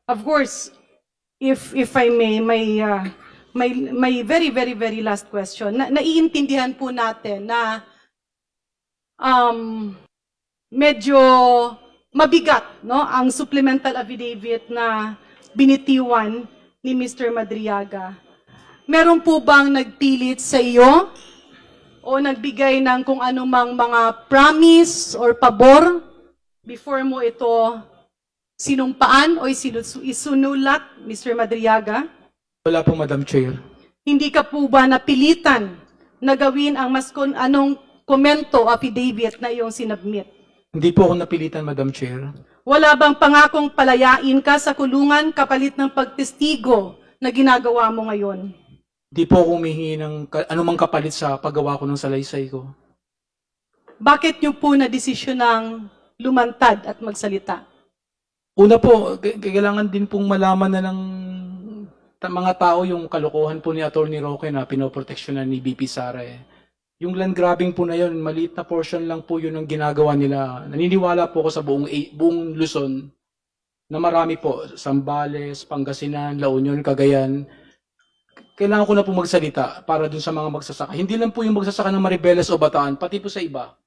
Of course, if I may, may very last question. Naiintindihan po natin na medyo mabigat, no, ang supplemental affidavit na binitiwan ni Mr. Madriaga. Meron po bang nagpilit sa iyo o nagbigay ng kung anumang mga promise or pabor before mo ito sinumpaan o isunulat, Mr. Madriaga? Wala po, Madam Chair. Hindi ka po ba napilitan na gawin ang anong komento affidavit na iyong sinabmit? Hindi po ako napilitan, Madam Chair. Wala bang pangakong palayain ka sa kulungan kapalit ng pagtestigo na ginagawa mo ngayon? Hindi po ako humihingi ng anumang kapalit sa paggawa ko ng salaysay ko. Bakit niyo po na desisyon ng lumantad at magsalita? Una po, kailangan din pong malaman na ng mga tao yung kalokohan po ni Atty. Roque na pinoproteksyonan ni BP Sara. Yung land grabbing po na yun, maliit na portion lang po yun ang ginagawa nila. Naniniwala po ako sa buong Luzon na marami po, Zambales, Pangasinan, La Union, Cagayan. Kailangan ko na po magsalita para dun sa mga magsasaka. Hindi lang po yung magsasaka ng Maribeles o Bataan, pati po sa iba.